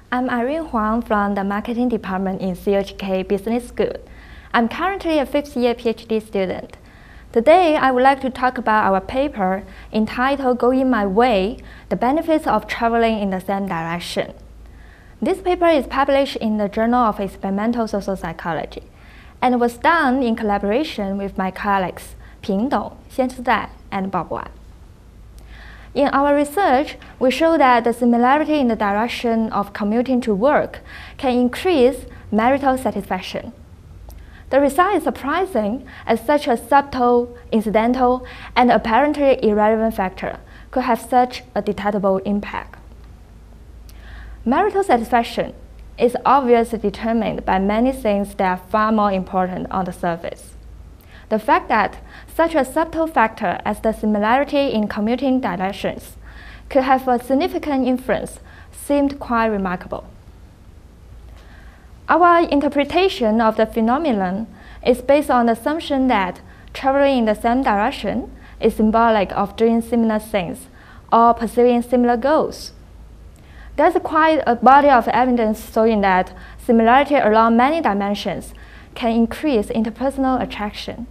I'm Huang from the Marketing Department in CUHK Business School. I'm currently a fifth-year PhD student. Today, I would like to talk about our paper entitled Going My Way, the Benefits of Traveling in the Same Direction. This paper is published in the Journal of Experimental Social Psychology and was done in collaboration with my colleagues Pingdong, Xianzidai, and Bob Wan. In our research, we show that the similarity in the direction of commuting to work can increase marital satisfaction. The result is surprising, as such a subtle, incidental, and apparently irrelevant factor could have such a detectable impact. Marital satisfaction is obviously determined by many things that are far more important on the surface. The fact that such a subtle factor as the similarity in commuting directions could have a significant influence seemed quite remarkable. Our interpretation of the phenomenon is based on the assumption that traveling in the same direction is symbolic of doing similar things or pursuing similar goals. There's quite a body of evidence showing that similarity along many dimensions can increase interpersonal attraction,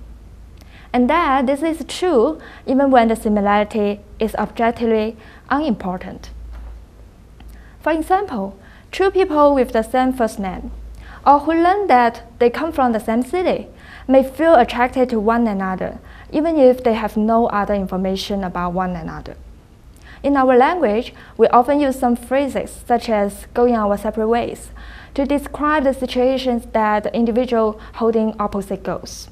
and that this is true even when the similarity is objectively unimportant. For example, two people with the same first name, or who learn that they come from the same city, may feel attracted to one another, even if they have no other information about one another. In our language, we often use some phrases, such as going our separate ways, to describe the situations that the individual holding opposite goals.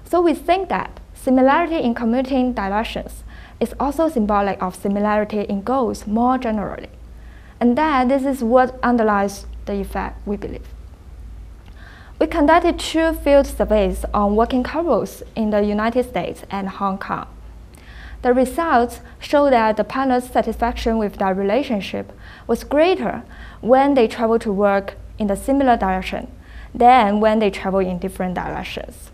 So we think that similarity in commuting directions is also symbolic of similarity in goals more generally, and that this is what underlies the effect we believe. We conducted two field surveys on working couples in the United States and Hong Kong. The results show that the partner's satisfaction with their relationship was greater when they travel to work in the similar direction than when they travel in different directions.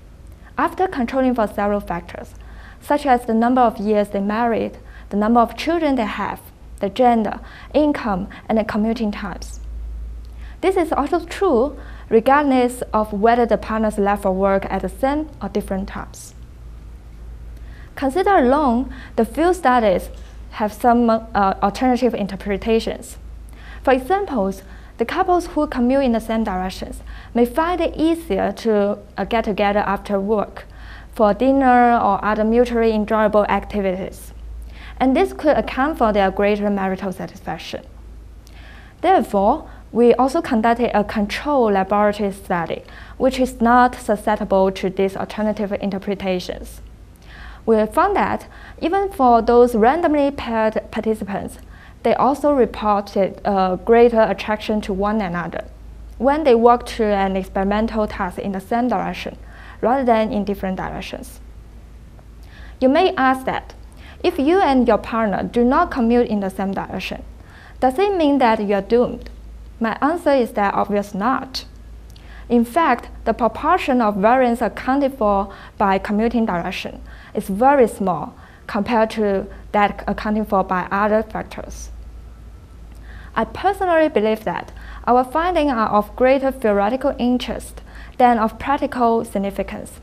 After controlling for several factors, such as the number of years they married, the number of children they have, the gender, income, and the commuting times. This is also true regardless of whether the partners left for work at the same or different times. Consider alone, the field studies have some alternative interpretations. For example, the couples who commute in the same directions may find it easier to get together after work for dinner or other mutually enjoyable activities, and this could account for their greater marital satisfaction. Therefore, we also conducted a controlled laboratory study, which is not susceptible to these alternative interpretations. We found that even for those randomly paired participants, they also reported a greater attraction to one another when they walked through an experimental task in the same direction rather than in different directions. You may ask that, if you and your partner do not commute in the same direction, does it mean that you are doomed? My answer is that obviously not. In fact, the proportion of variance accounted for by commuting direction is very small compared to that accounted for by other factors. I personally believe that our findings are of greater theoretical interest than of practical significance,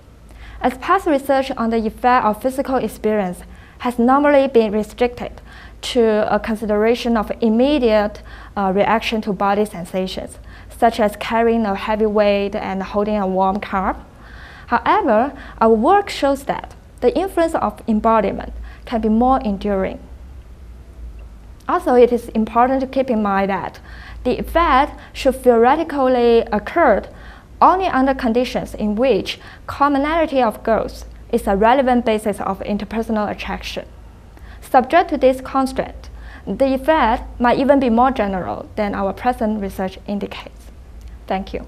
as past research on the effect of physical experience has normally been restricted to a consideration of immediate reaction to body sensations, such as carrying a heavy weight and holding a warm cup. However, our work shows that the influence of embodiment can be more enduring. Also, it is important to keep in mind that the effect should theoretically occur only under conditions in which commonality of goals is a relevant basis of interpersonal attraction. Subject to this constraint, the effect might even be more general than our present research indicates. Thank you.